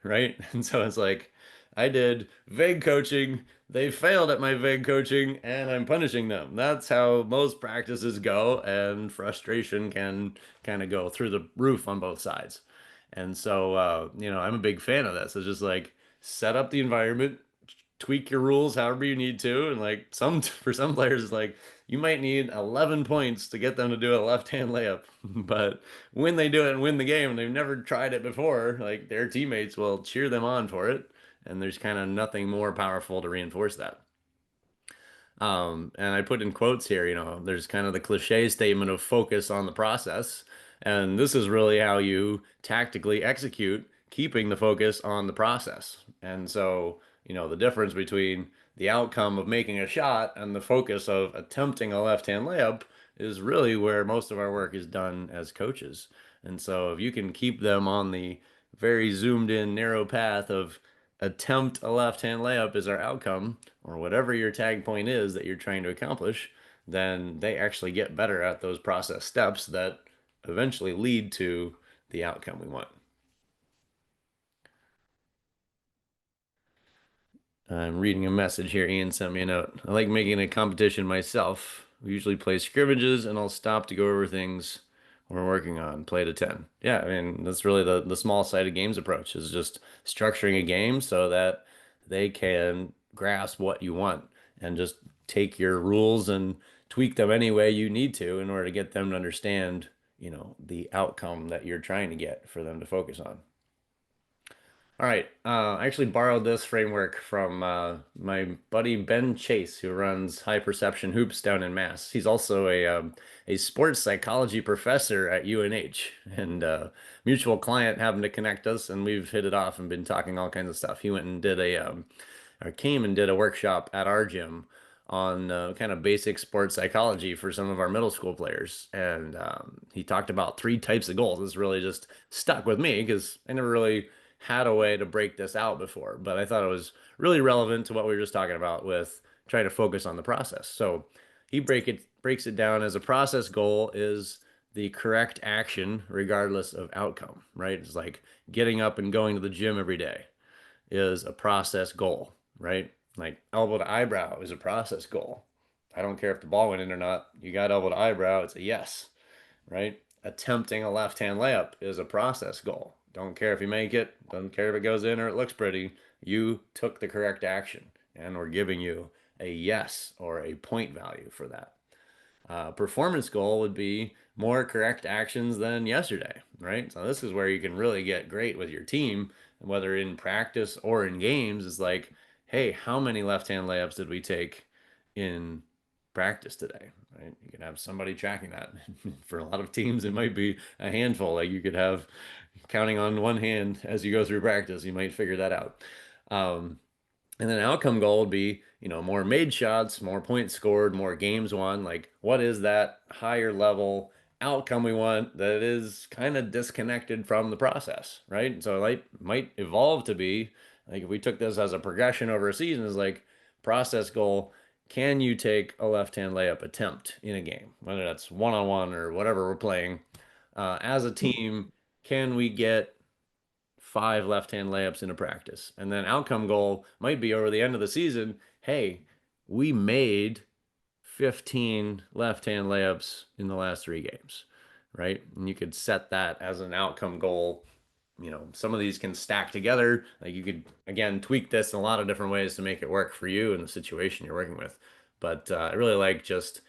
Right? And so it's like I did vague coaching. They failed at my vague coaching, and I'm punishing them. That's how most practices go, and frustration can kind of go through the roof on both sides. And so, I'm a big fan of this. It's just like set up the environment, tweak your rules however you need to, and like for some players, it's like you might need 11 points to get them to do a left-hand layup, but when they do it and win the game, and they've never tried it before, like their teammates will cheer them on for it and there's kind of nothing more powerful to reinforce that. And I put in quotes here, there's kind of the cliche statement of focus on the process. And this is really how you tactically execute, keeping the focus on the process. And so, the difference between the outcome of making a shot and the focus of attempting a left-hand layup is really where most of our work is done as coaches. And so if you can keep them on the very zoomed in narrow path of attempt a left-hand layup is our outcome, or whatever your tag point is that you're trying to accomplish, then they actually get better at those process steps that eventually lead to the outcome we want. I'm reading a message here. Ian sent me a note. I like making a competition myself. We usually play scrimmages, and I'll stop to go over things we're working on. Play to 10. Yeah, I mean, that's really the small-sided games approach is just structuring a game so that they can grasp what you want and just take your rules and tweak them any way you need to in order to get them to understand, the outcome that you're trying to get for them to focus on. All right. I actually borrowed this framework from my buddy Ben Chase, who runs High Perception Hoops down in Mass. He's also a sports psychology professor at UNH, and mutual client happened to connect us, and we've hit it off and been talking all kinds of stuff. He went and did or came and did a workshop at our gym on kind of basic sports psychology for some of our middle school players. And he talked about three types of goals. This really just stuck with me because I never really had a way to break this out before, but I thought it was really relevant to what we were just talking about with trying to focus on the process. So he breaks it down as a process goal is the correct action regardless of outcome, right? It's like getting up and going to the gym every day is a process goal, right? Like elbow to eyebrow is a process goal. I don't care if the ball went in or not. You got elbow to eyebrow, it's a yes, right? Attempting a left hand layup is a process goal. Don't care if you make it, doesn't care if it goes in or it looks pretty. You took the correct action, and we're giving you a yes or a point value for that. Performance goal would be more correct actions than yesterday, right? So this is where you can really get great with your team, whether in practice or in games. Is like, hey, how many left-hand layups did we take in practice today? Right? You can have somebody tracking that. For a lot of teams, it might be a handful. Like you could have counting on one hand as you go through practice. You might figure that out. Um, and then outcome goal would be, more made shots, more points scored, more games won. Like, what is that higher level outcome we want that is kind of disconnected from the process, right? So, like, might evolve to be like if we took this as a progression over a season, is like process goal. Can you take a left-hand layup attempt in a game, whether that's one-on-one or whatever we're playing? As a team, can we get five left-hand layups in a practice? And then outcome goal might be over the end of the season, hey, we made 15 left-hand layups in the last three games, right? And you could set that as an outcome goal. Some of these can stack together. Like you could, again, tweak this in a lot of different ways to make it work for you and the situation you're working with. But I really like just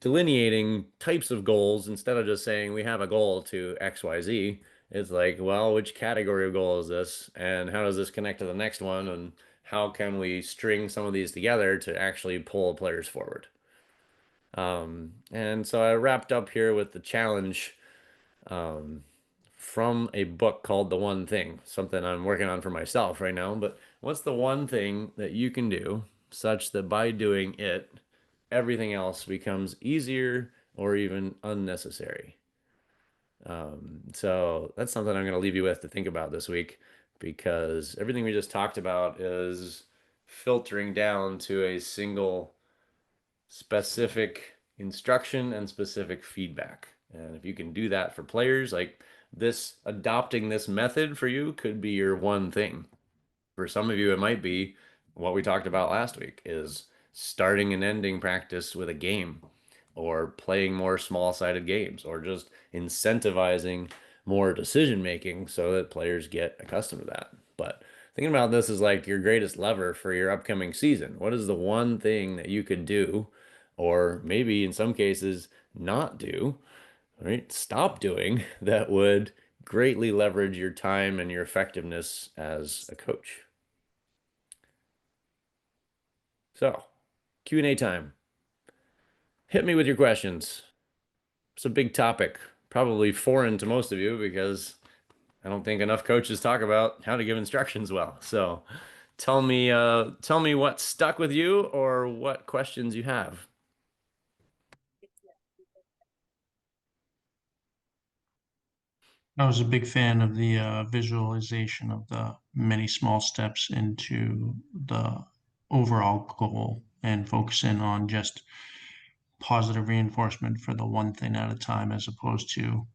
delineating types of goals instead of just saying we have a goal to XYZ. It's like, well, which category of goal is this? And how does this connect to the next one? And how can we string some of these together to actually pull players forward? And so I wrapped up here with the challenge um, from a book called The One Thing, something I'm working on for myself right now. But what's the one thing that you can do such that by doing it, everything else becomes easier or even unnecessary? So that's something I'm going to leave you with to think about this week because everything we just talked about is filtering down to a single specific instruction and specific feedback. And if you can do that for players, like this, adopting this method for you could be your one thing. For some of you, it might be what we talked about last week is starting and ending practice with a game or playing more small-sided games or just incentivizing more decision making so that players get accustomed to that. But thinking about this is like your greatest lever for your upcoming season. What is the one thing that you could do, or maybe in some cases not do, right? Stop doing that would greatly leverage your time and your effectiveness as a coach. So, Q&A time. Hit me with your questions. It's a big topic, probably foreign to most of you because I don't think enough coaches talk about how to give instructions well. So, tell me what stuck with you or what questions you have. I was a big fan of the visualization of the many small steps into the overall goal and focusing on just positive reinforcement for the one thing at a time as opposed to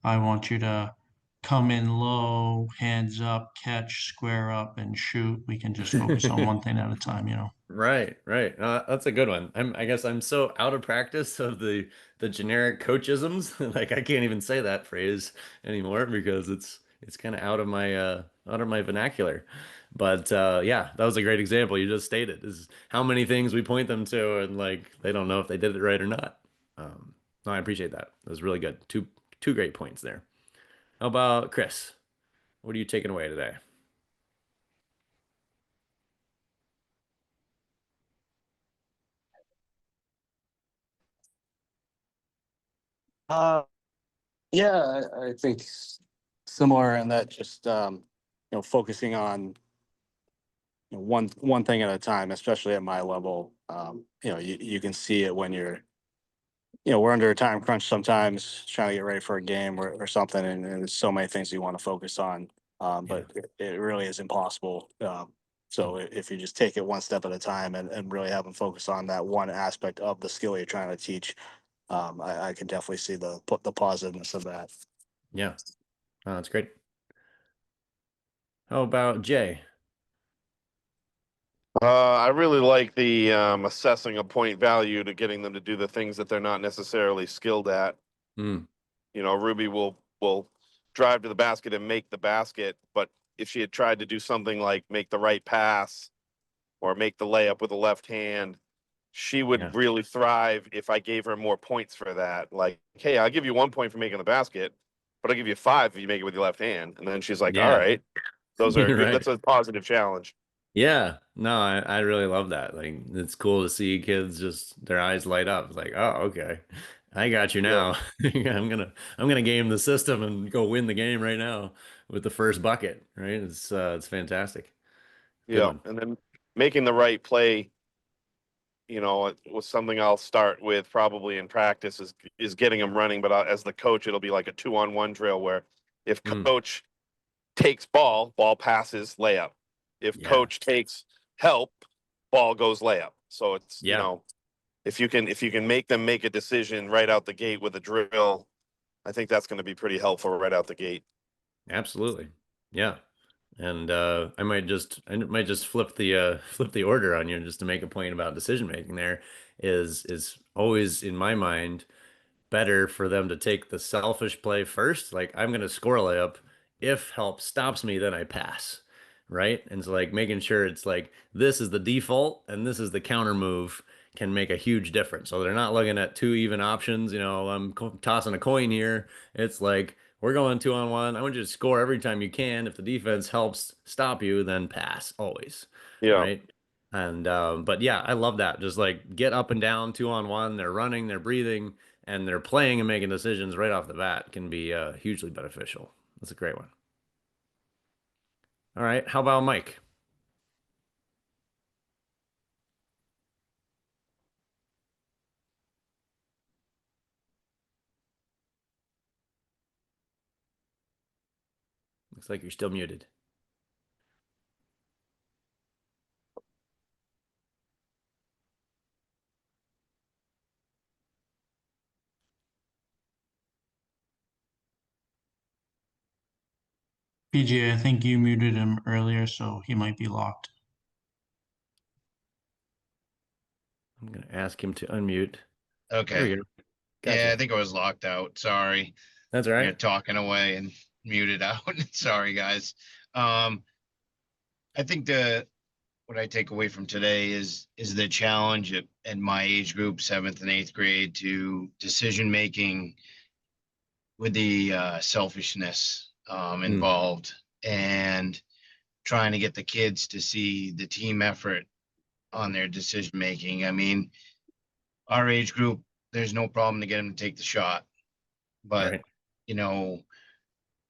I want you to come in low, hands up, catch, square up, and shoot. We can just focus on one thing at a time, you know. Right, right. That's a good one. I guess I'm so out of practice of the generic coachisms, like I can't even say that phrase anymore because it's kind of out of my vernacular. But yeah, that was a great example you just stated is how many things we point them to and like they don't know if they did it right or not. No, I appreciate that. That was really good. Two great points there. How about Chris? What are you taking away today? Uh, yeah, I think similar in that just focusing on one thing at a time, especially at my level. You can see it when we're under a time crunch sometimes, trying to get ready for a game or something, and there's so many things you want to focus on, Yeah. but it really is impossible. So if you just take it one step at a time and really have them focus on that one aspect of the skill you're trying to teach, I can definitely see the positiveness of that. Yeah. Oh, that's great. How about Jay? I really like the assessing a point value to getting them to do the things that they're not necessarily skilled at. Mm, Ruby will drive to the basket and make the basket, but if she had tried to do something like make the right pass or make the layup with the left hand, she yeah. would really thrive if I gave her more points for that. Like, hey, I'll give you 1 point for making the basket, but I'll give you 5 if you make it with your left hand. And then she's like, all Yeah. right, those are You're good. right. That's a positive challenge. Yeah, no, I really love that. Like, it's cool to see kids just their eyes light up. It's like, oh, okay, I got you Yeah. now. I'm gonna game the system and go win the game right now with the first bucket. Right? It's fantastic. Good Yeah. one. And then making the right play, was something I'll start with probably in practice is getting them running. But as the coach, it'll be like a 2-on-1 drill where if Mm, coach takes ball passes, layup. If yeah, coach takes help, ball goes layup. So it's, yeah, if you can make them make a decision right out the gate with a drill, I think that's going to be pretty helpful right out the gate. absolutely. Yeah, and I might just flip the flip the order on you just to make a point about decision making. There is always in my mind better for them to take the selfish play first. Like I'm going to score a layup. If help stops me, then I pass. Right. And so like making sure it's like this is the default and this is the counter move can make a huge difference. So they're not looking at two even options. I'm tossing a coin here. It's like we're going 2-on-1. I want you to score every time you can. If the defense helps stop you, then pass always. Yeah. Right. And but yeah, I love that. Just like get up and down 2-on-1. They're running, they're breathing, and they're playing and making decisions right off the bat can be hugely beneficial. That's a great one. All right, how about Mike? Looks like you're still muted. PJ, I think you muted him earlier, so he might be locked. I'm gonna ask him to unmute. There Okay. we go. Yeah, I Gotcha. think I was locked out. Sorry. That's all right. Talking away and muted out. Sorry, guys. Um, I think the what I take away from today is the challenge in my age group, seventh and eighth grade, to decision making with the selfishness Mm, involved and trying to get the kids to see the team effort on their decision making. I mean, our age group, there's no problem to get them to take the shot, but right. you know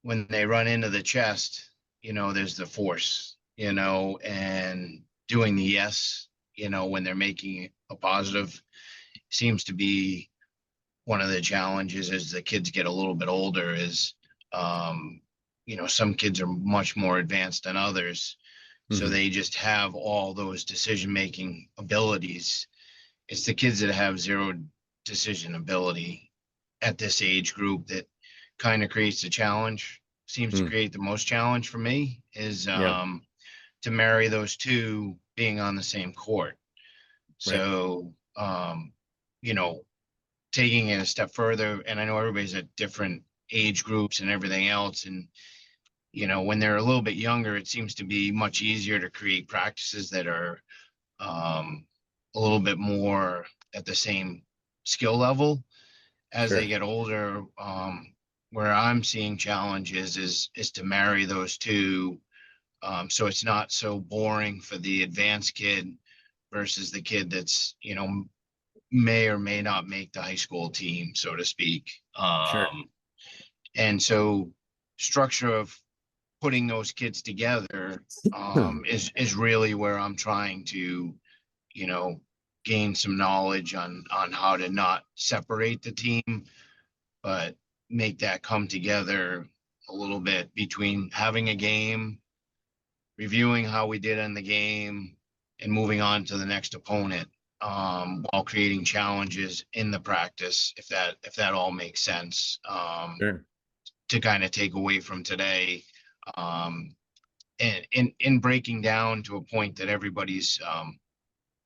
when they run into the chest, there's the force, and doing the yes, when they're making a positive seems to be one of the challenges as the kids get a little bit older is, um, some kids are much more advanced than others. So Hmm. they just have all those decision making abilities. It's the kids that have zero decision ability at this age group that kind of creates the challenge, seems to Mm, create the most challenge for me is yeah. to marry those two being on the same court. Right. So, you know, taking it a step further, and I know everybody's at different age groups and everything else, and when they're a little bit younger, it seems to be much easier to create practices that are a little bit more at the same skill level. As they Sure. get older, where I'm seeing challenges is to marry those two, so it's not so boring for the advanced kid versus the kid that's may or may not make the high school team, so to speak. Sure. And so structure of putting those kids together is really where I'm trying to, you know, gain some knowledge on how to not separate the team, but make that come together a little bit between having a game, reviewing how we did in the game, and moving on to the next opponent, while creating challenges in the practice, if that all makes sense, Sure. to kind of take away from today, um, and in breaking down to a point that everybody's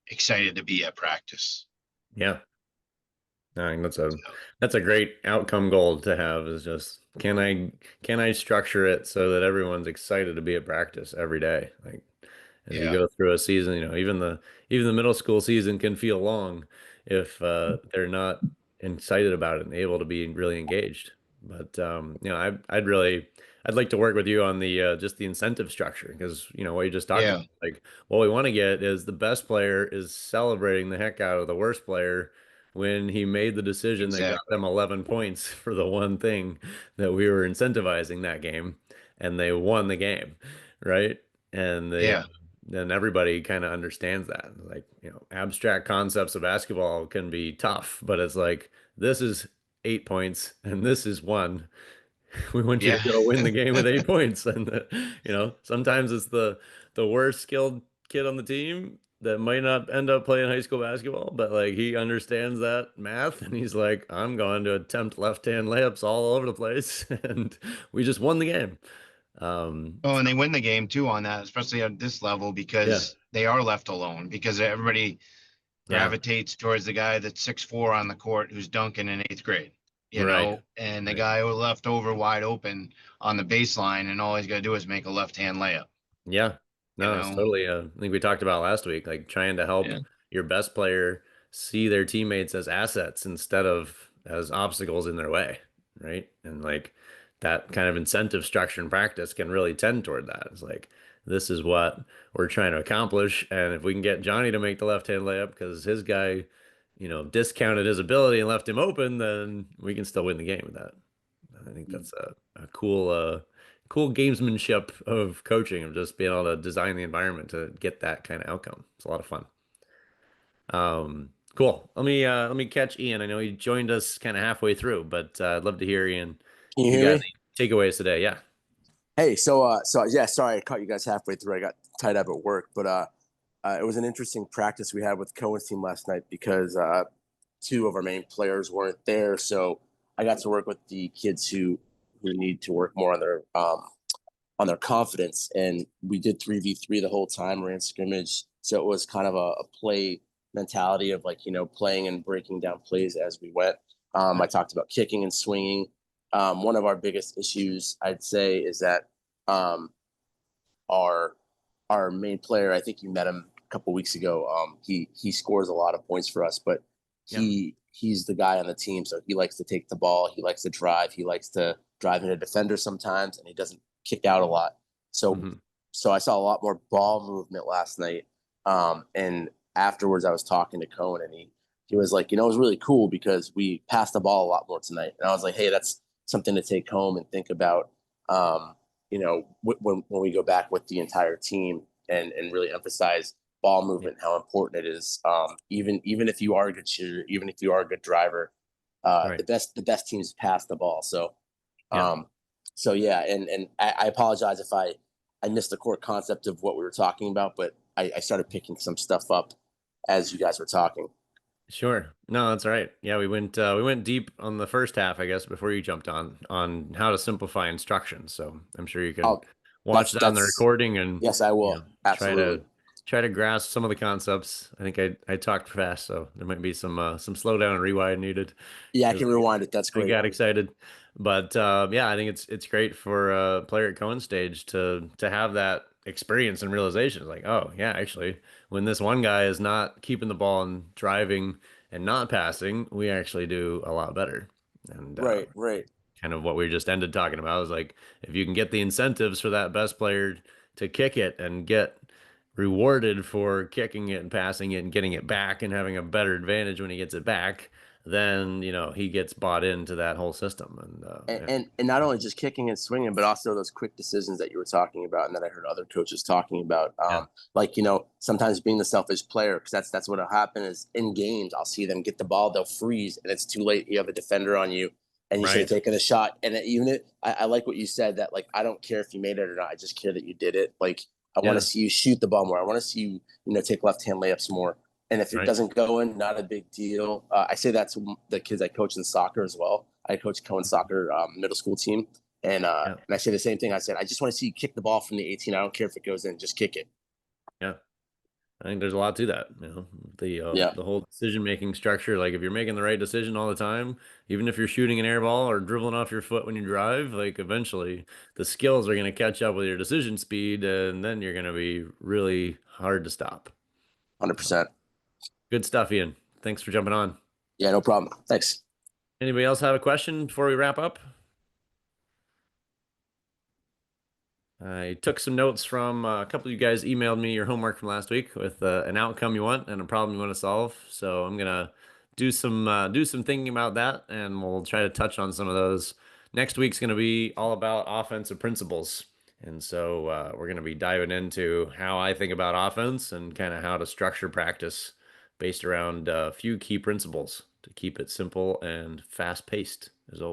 excited to be at practice. Yeah. I think So, that's a great outcome goal to have is just can I structure it so that everyone's excited to be at practice every day? Like as you yeah, go through a season, even the middle school season can feel long if they're not excited about it and able to be really engaged. But I'd like to work with you on the just the incentive structure because what you just talked about. yeah, Like what we want to get is the best player is celebrating the heck out of the worst player when he made the decision that got exactly. them 11 points for the one thing that we were incentivizing that game, and they won the game, right? And Yeah, then everybody kind of understands that. Like, abstract concepts of basketball can be tough, but it's like this is 8 points and this is one. We want you to yeah, go win the game with 8 points. And sometimes it's the worst skilled kid on the team that might not end up playing high school basketball, but like he understands that math and he's like, I'm going to attempt left-hand layups all over the place, and we just won the game. oh, and they win the game too on that, especially at this level, Yeah, because they are left alone, because everybody yeah, gravitates towards the guy that's 6'4" on the court who's dunking in eighth grade, right, and the right. guy who left over wide open on the baseline, and all he's got to do is make a left hand layup, Yeah. you No, it's know? totally I think we talked about last week, like trying to help Yeah. your best player see their teammates as assets instead of as obstacles in their way, right? And like that kind of incentive structure and practice can really tend toward that. It's like this is what we're trying to accomplish, and if we can get Johnny to make the left-hand layup because his guy, discounted his ability and left him open, then we can still win the game with that. I think that's a cool gamesmanship of coaching of just being able to design the environment to get that kind of outcome. It's a lot of fun. Cool. Let me catch Ian. I know he joined us kind of halfway through, but I'd love to hear Ian Can you if you hear got me? any takeaways today. Yeah. Hey, so yeah, sorry I caught you guys halfway through. I got tied up at work, but it was an interesting practice we had with Cohen's team last night because two of our main players weren't there, so I got to work with the kids who need to work more on their confidence, and we did 3v3 the whole time, ran scrimmage, so it was kind of a play mentality of like playing and breaking down plays as we went. I talked about kicking and swinging. One of our biggest issues, I'd say, is that um, our our main player. I think you met him a couple weeks ago. He scores a lot of points for us, but Yep. he's the guy on the team, so he likes to take the ball. He likes to drive. He likes to drive into defenders sometimes, and he doesn't kick out a lot. So Hmm. so I saw a lot more ball movement last night. And afterwards, I was talking to Cohen, and he was like, it was really cool because we passed the ball a lot more tonight. And I was like, hey, that's something to take home and think about. When we go back with the entire team and really emphasize ball Yeah. movement, how important it is. Even if you are a good shooter, even if you are a good driver, Right. the best teams pass the ball. Yeah. Um, so yeah, and I apologize if I missed the core concept of what we were talking about, but I started picking some stuff up as you guys were talking. Sure. No, that's all right. Yeah, we went deep on the first half, I guess, before you jumped on how to simplify instructions. So I'm sure you can Oh, watch that's that on the that's recording and yes, I will try to absolutely. try to grasp some of the concepts. I think I talked fast, so there might be some slow down and rewind needed Yeah, I because can rewind it. That's I great. got excited. But yeah, I think it's great for a player at Cohen stage to have that experience and realization. It's like, oh yeah, actually, when this one guy is not keeping the ball and driving and not passing, we actually do a lot better. And Right, right. kind of what we just ended talking about is like if you can get the incentives for that best player to kick it and get rewarded for kicking it and passing it and getting it back and having a better advantage when he gets it back, then he gets bought into that whole system. And And, yeah, and not only just kicking and swinging, but also those quick decisions that you were talking about, and that I heard other coaches talking about. yeah, Like sometimes being the selfish player, because that's what'll happen is in games I'll see them get the ball, they'll freeze, and it's too late. You have a defender on you, and you should have right, taken a shot. And I like what you said that like I don't care if you made it or not. I just care that you did it. Like I want to yeah, see you shoot the ball more. I want to see you take left hand layups more. And if it right, doesn't go in, not a big deal. I say that to the kids I coach in soccer as well. I coach Cohen soccer middle school team, yeah, and I say the same thing. I said, I just want to see you kick the ball from the 18. I don't care if it goes in, just kick it. yeah. I think there's a lot to that, Yeah, the whole decision making structure. Like if you're making the right decision all the time, even if you're shooting an air ball or dribbling off your foot when you drive, like eventually the skills are going to catch up with your decision speed, and then you're going to be really hard to stop. 100%. Good stuff, Ian. Thanks for jumping on. Yeah, no problem. Thanks. Anybody else have a question before we wrap up? I took some notes from a couple of you guys emailed me your homework from last week with an outcome you want and a problem you want to solve. So I'm gonna do some thinking about that, and we'll try to touch on some of those. Next week's gonna be all about offensive principles, and so we're gonna be diving into how I think about offense and kind of how to structure practice based around a few key principles to keep it simple and fast paced, as always.